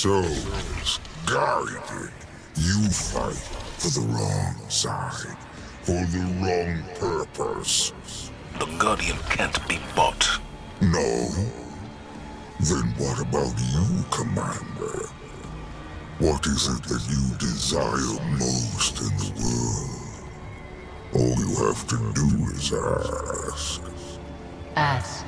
souls guided. You fight for the wrong side, for the wrong purpose. The Guardian can't be bought. No? Then what about you, Commander? What is it that you desire most in the world? All you have to do is ask. Ask.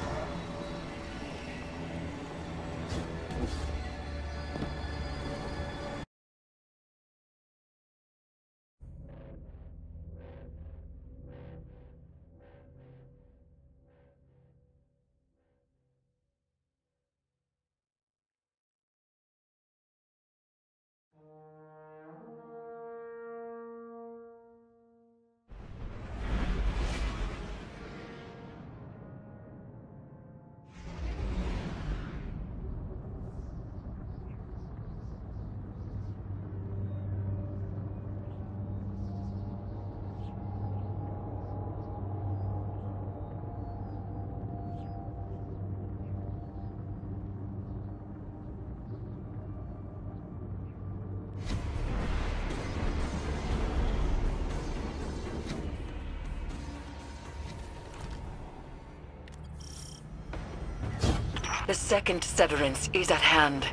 The second severance is at hand.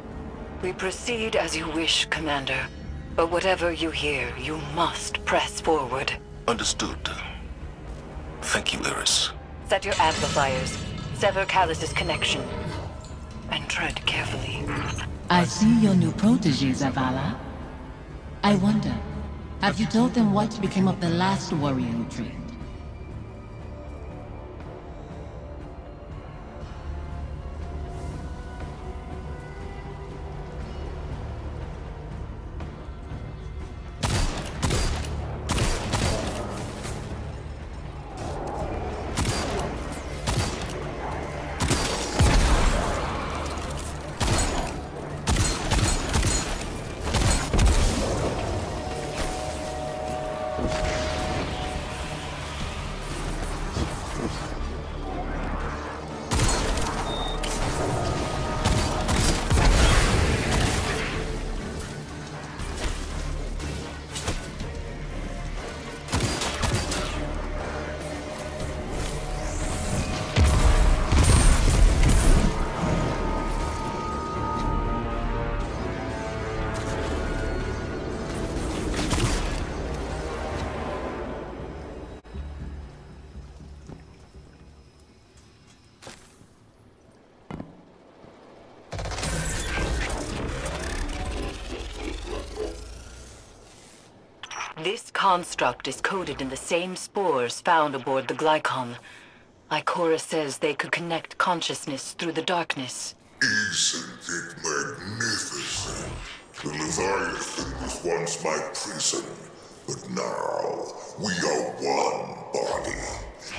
We proceed as you wish, Commander. But whatever you hear, you must press forward. Understood. Thank you, Iris. Set your amplifiers. Sever Calus's connection. And tread carefully. I see your new protege, Zavala. I wonder, have you told them what became of the last warrior you trained? This construct is coded in the same spores found aboard the Glycon. Ikora says they could connect consciousness through the darkness. Isn't it magnificent? The Leviathan was once my prison, but now we are one body.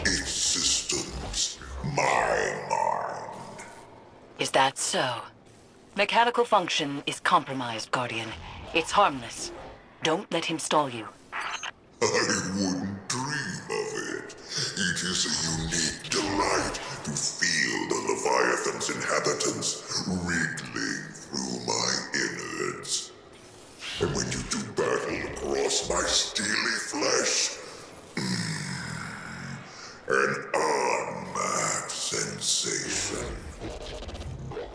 Its systems, my mind. Is that so? Mechanical function is compromised, Guardian. It's harmless. Don't let him stall you. I wouldn't dream of it. It is a unique delight to feel the Leviathan's inhabitants wriggling through my innards. And when you do battle across my steely flesh, an unmatched sensation.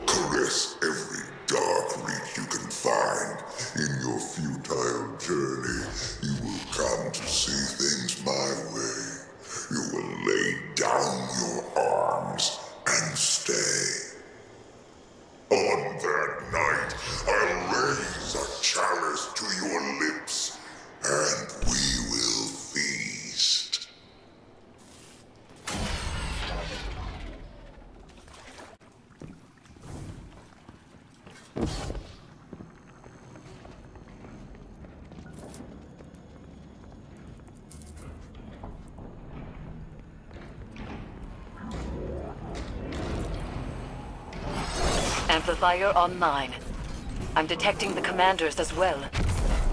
Caress every dark reach you can find. In your futile journey, you will come to see things my way. You will lay down your arms and stay. On that night, I'll raise a chalice to your lips, and we will feast. Amplifier online. I'm detecting the commanders as well.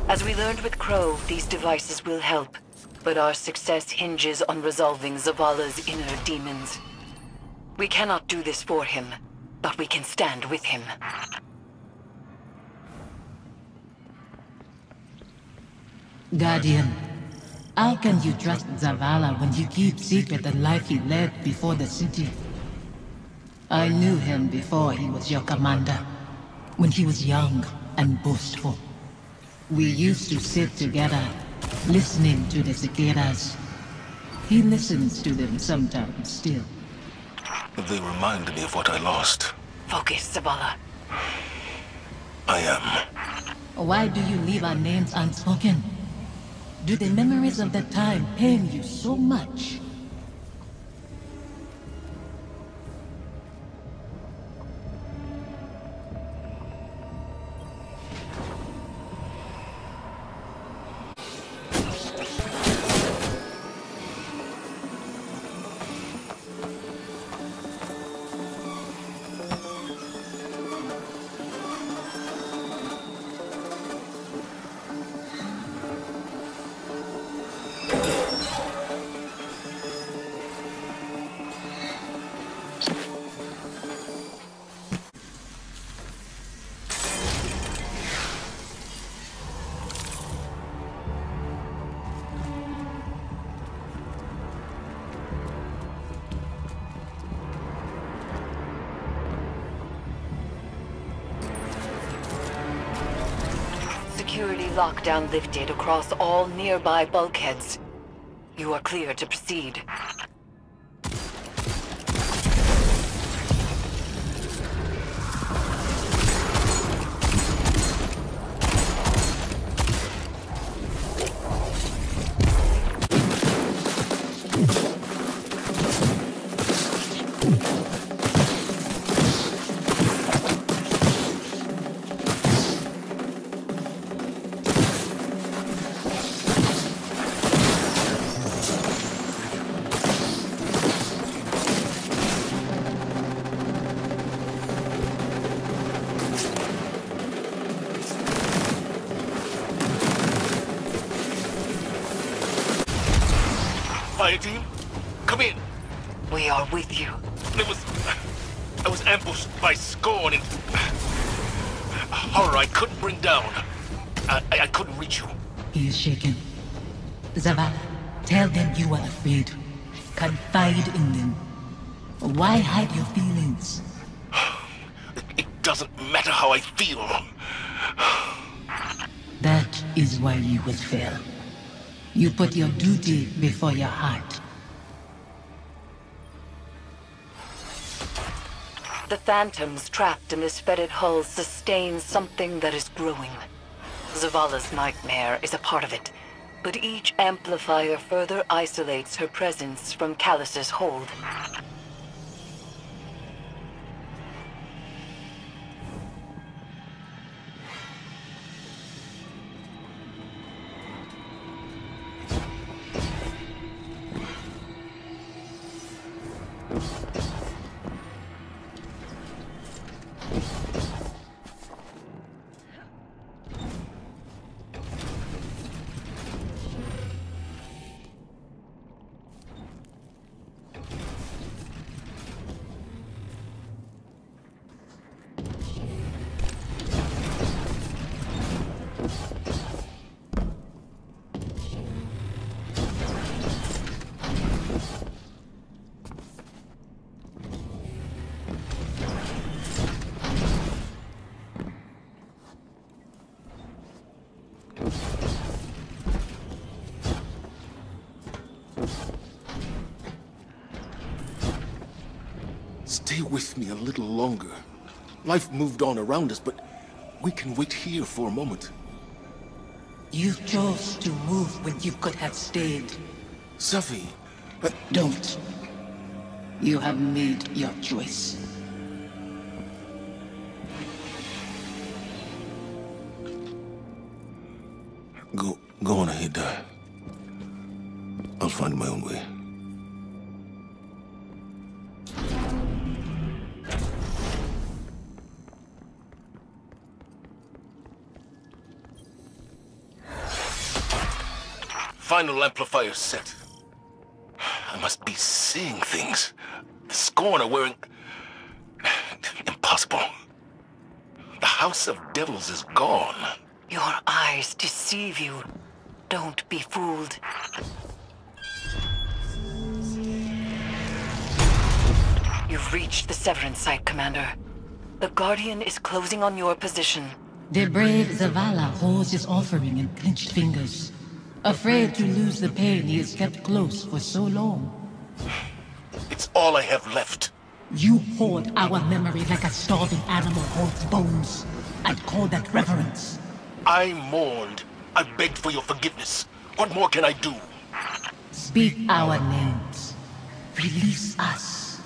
As we learned with Crow, these devices will help, but our success hinges on resolving Zavala's inner demons. We cannot do this for him, but we can stand with him. Guardian, how can you trust Zavala when you keep secret the life he led before the city? I knew him before he was your commander, when he was young and boastful. We used to sit together, listening to the cicadas. He listens to them sometimes still. They remind me of what I lost. Focus, Zavala. I am. Why do you leave our names unspoken? Do the memories of that time pain you so much? Security lockdown lifted across all nearby bulkheads. You are clear to proceed. Fire team, come in. We are with you. I was ambushed by Scorn and a horror I couldn't bring down. I couldn't reach you. He is shaken. Zavala, tell them you are afraid. Confide in them. Why hide your feelings? It doesn't matter how I feel. That is why you will fail. You put your duty before your heart. The phantoms trapped in this fetid hull sustain something that is growing. Zavala's nightmare is a part of it, but each amplifier further isolates her presence from Calus's hold. Stay with me a little longer. Life moved on around us, but we can wait here for a moment. You chose to move when you could have stayed. Safi, Don't. You have made your choice. Go on ahead. I'll find my own way. Final amplifier set. I must be seeing things. The Scorn are wearing... Impossible. The House of Devils is gone. Your eyes deceive you. Don't be fooled. You've reached the Severance site, Commander. The Guardian is closing on your position. The brave Zavala holds his offering in clenched fingers, afraid to lose the pain he has kept close for so long. It's all I have left. You hoard our memory like a starving animal hoards bones, and call that reverence. I mourned. I begged for your forgiveness. What more can I do? Speak our names. Release us.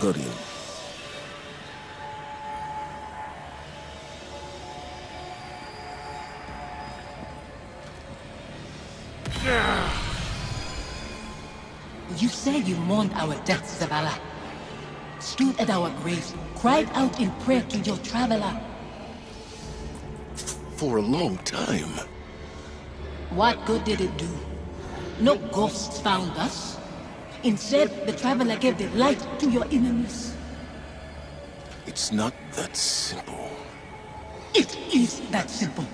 Guardian. You said you mourned our deaths, Zavala. Stood at our graves, cried out in prayer to your traveler. For a long time. What good did it do? No ghosts found us. Instead, the traveler gave the light to your enemies. It's not that simple. It is that simple.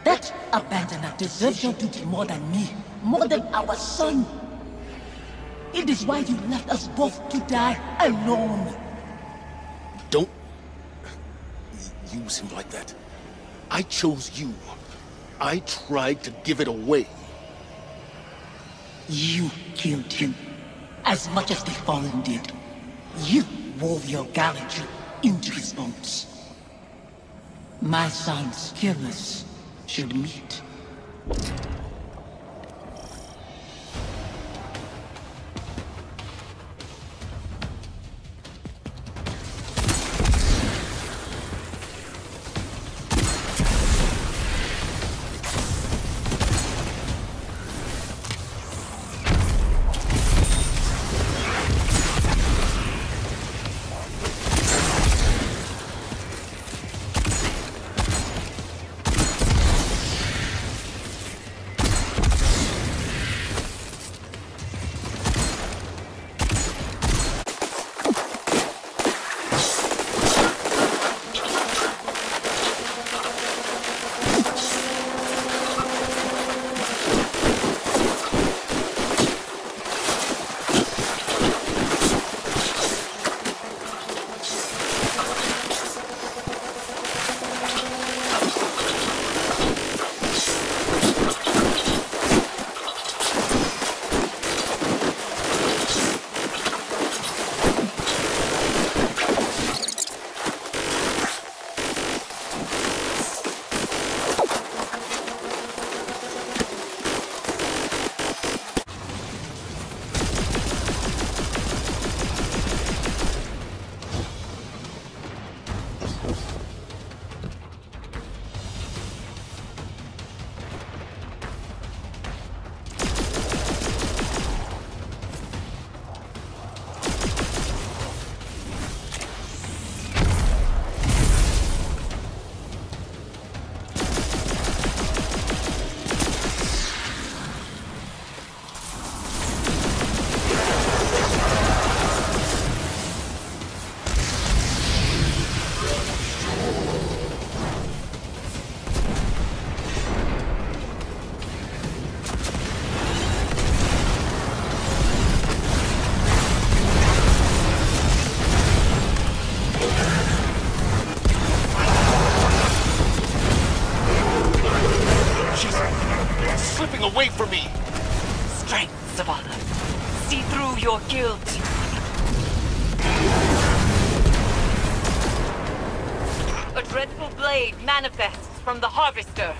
That abandoner deserves your duty more than me, more than our son. It is why you left us both to die alone. Don't use him like that. I chose you. I tried to give it away. You killed him, as much as the Fallen did. You wove your gallantry into his bones. My son's killers should meet. Away from me! Strength, Zavala. See through your guilt. A dreadful blade manifests from the Harvester.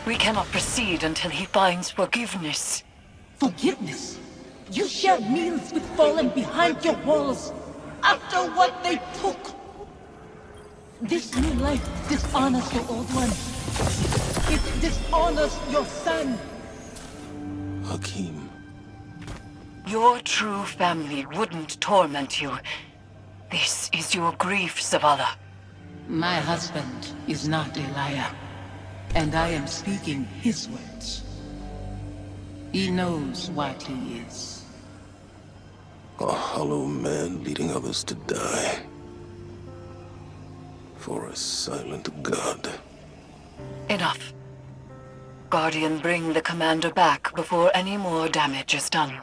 We cannot proceed until he finds forgiveness. Forgiveness? You share meals with fallen behind your walls after what they took. This new life dishonors your old one. It dishonors your son. Hakim. Your true family wouldn't torment you. This is your grief, Zavala. My husband is not a liar, and I am speaking his words. He knows what he is. A hollow man leading others to die. For a silent god. Enough. Guardian, bring the commander back before any more damage is done.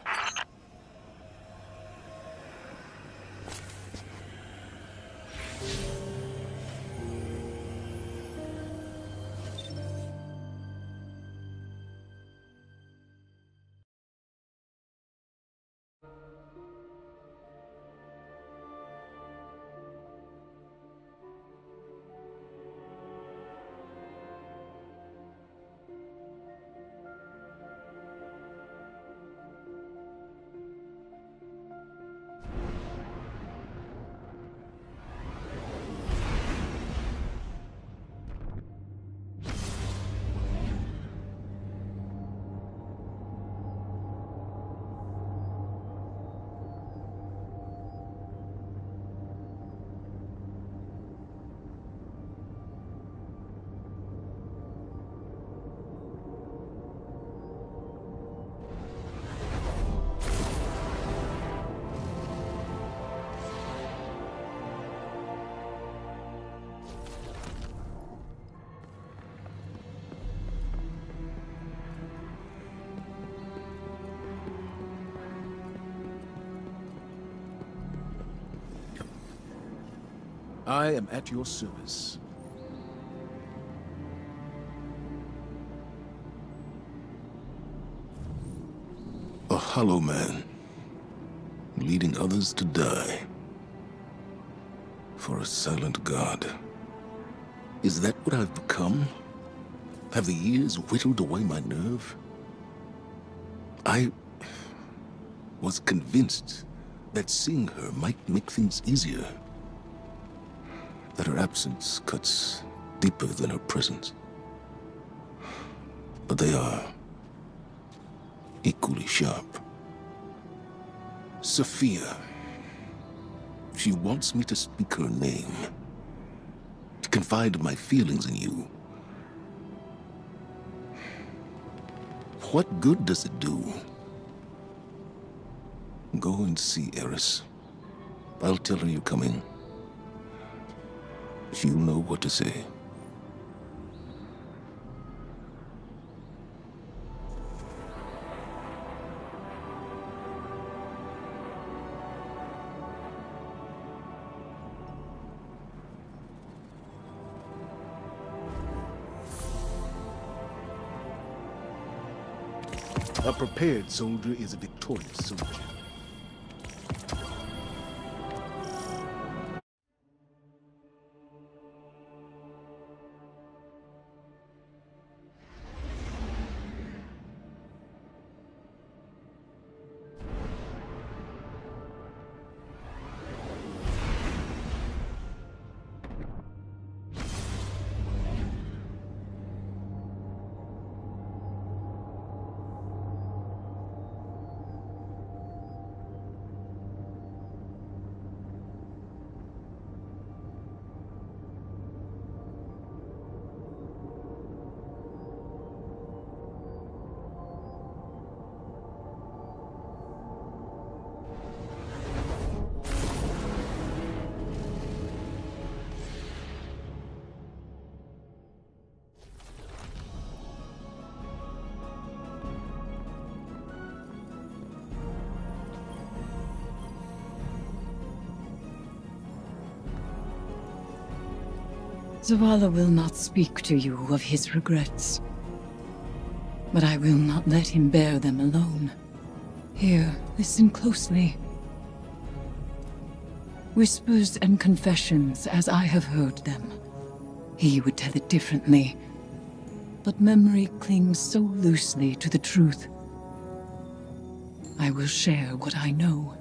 I am at your service. A hollow man, leading others to die. For a silent god. Is that what I've become? Have the years whittled away my nerve? I was convinced that seeing her might make things easier. That her absence cuts deeper than her presence. But they are equally sharp. Sophia. She wants me to speak her name. To confide my feelings in you. What good does it do? Go and see Eris. I'll tell her you're coming. She'll know what to say. A prepared soldier is a victorious soldier. Zavala will not speak to you of his regrets. But I will not let him bear them alone. Here, listen closely. Whispers and confessions as I have heard them. He would tell it differently. but memory clings so loosely to the truth. I will share what I know.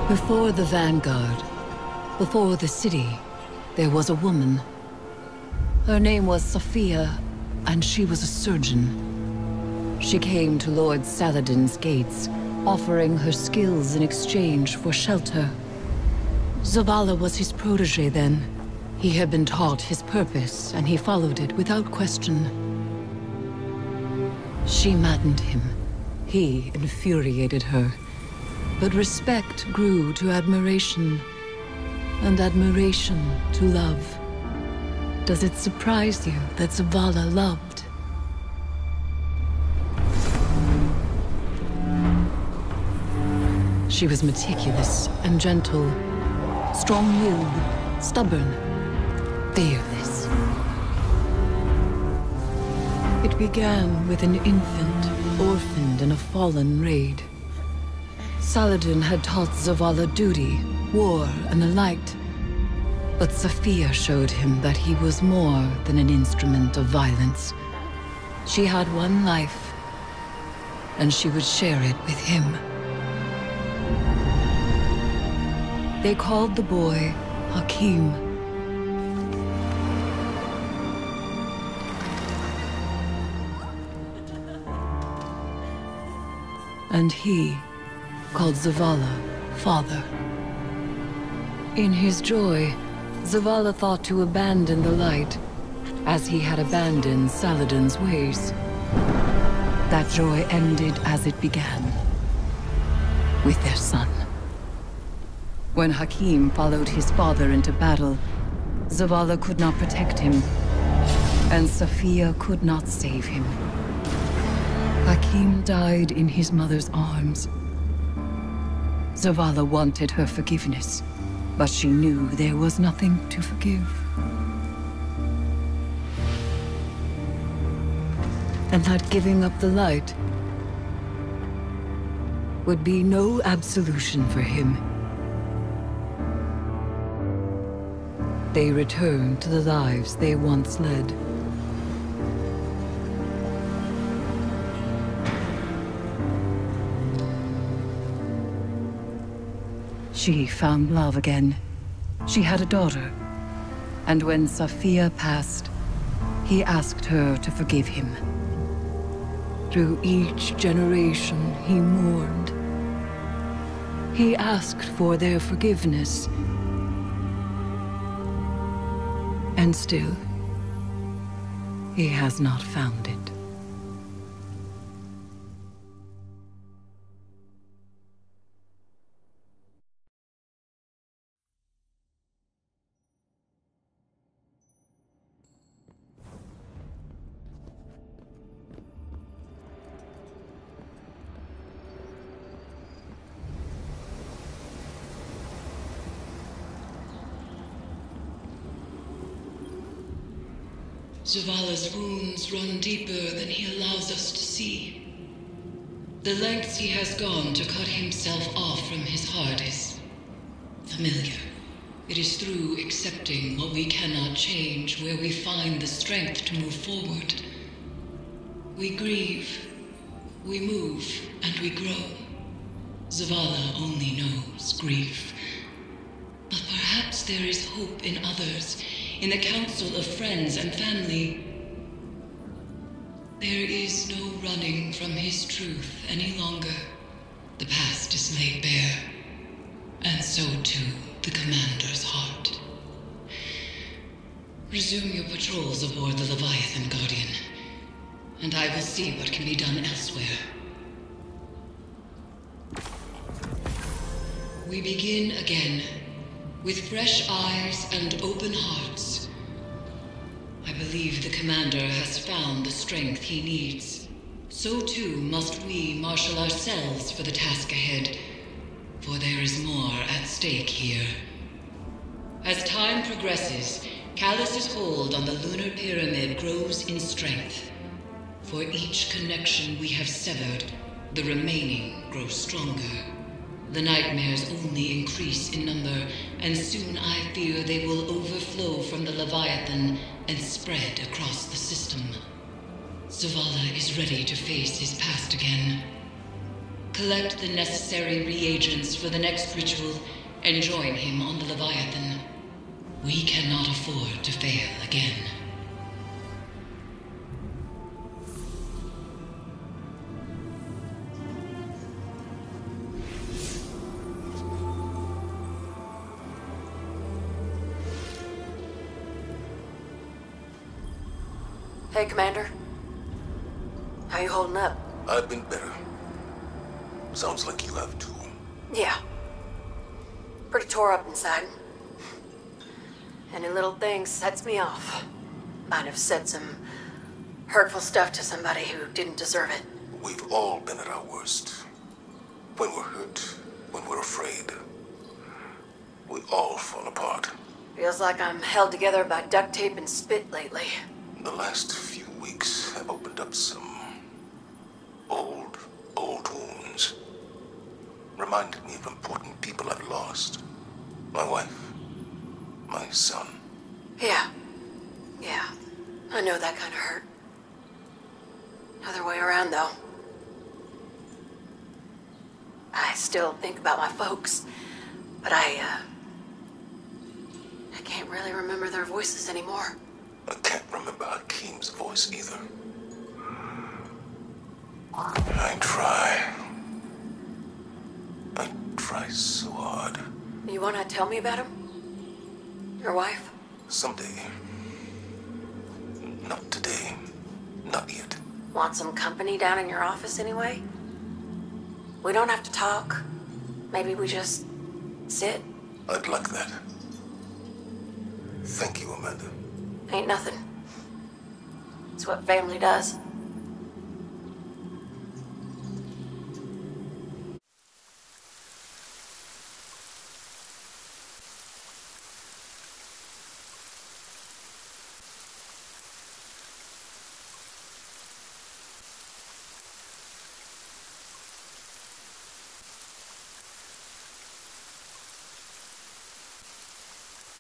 Before the Vanguard, before the city, there was a woman. Her name was Sophia, and she was a surgeon. She came to Lord Saladin's gates, offering her skills in exchange for shelter. Zavala was his protege then. He had been taught his purpose, and he followed it without question. She maddened him. He infuriated her. But respect grew to admiration, and admiration to love. Does it surprise you that Zavala loved? She was meticulous and gentle, strong-willed, stubborn, fearless. It began with an infant, orphaned in a fallen raid. Saladin had taught Zavala duty, war, and the light. But Sophia showed him that he was more than an instrument of violence. She had one life, and she would share it with him. They called the boy Hakim. And he called Zavala father. In his joy, Zavala thought to abandon the light, as he had abandoned Saladin's ways. That joy ended as it began, with their son. When Hakim followed his father into battle, Zavala could not protect him, and Sophia could not save him. Hakim died in his mother's arms. Zavala wanted her forgiveness, but she knew there was nothing to forgive. And that giving up the light would be no absolution for him. They returned to the lives they once led. She found love again. She had a daughter. And when Sophia passed, he asked her to forgive him. Through each generation, he mourned. He asked for their forgiveness. And still, he has not found it. Zavala's wounds run deeper than he allows us to see. The lengths he has gone to cut himself off from his heart is familiar. It is through accepting what we cannot change where we find the strength to move forward. We grieve, we move, and we grow. Zavala only knows grief. But perhaps there is hope in others, in the council of friends and family. There is no running from his truth any longer. The past is laid bare, and so too the commander's heart. Resume your patrols aboard the Leviathan, Guardian, and I will see what can be done elsewhere. We begin again, with fresh eyes and open hearts. I believe the commander has found the strength he needs. So too must we marshal ourselves for the task ahead, for there is more at stake here. As time progresses, Calus's hold on the lunar pyramid grows in strength. For each connection we have severed, the remaining grows stronger. The nightmares only increase in number, and soon I fear they will overflow from the Leviathan and spread across the system. Zavala is ready to face his past again. Collect the necessary reagents for the next ritual and join him on the Leviathan. We cannot afford to fail again. Hey, Commander. How you holding up? I've been better. Sounds like you have too. Yeah. Pretty tore up inside. Any little thing sets me off. Might have said some hurtful stuff to somebody who didn't deserve it. We've all been at our worst. When we're hurt, when we're afraid. We all fall apart. Feels like I'm held together by duct tape and spit lately. The last few weeks have opened up some old wounds. Reminded me of important people I've lost. My wife, my son. Yeah. I know that kind of hurt. Other way around, though. I still think about my folks, but I can't really remember their voices anymore. I can't remember Hakeem's voice either. I try so hard. You wanna tell me about him? Your wife? Someday. Not today. Not yet. Want some company down in your office anyway? We don't have to talk. Maybe we just sit. I'd like that. Thank you, Amanda. Ain't nothing. It's what family does.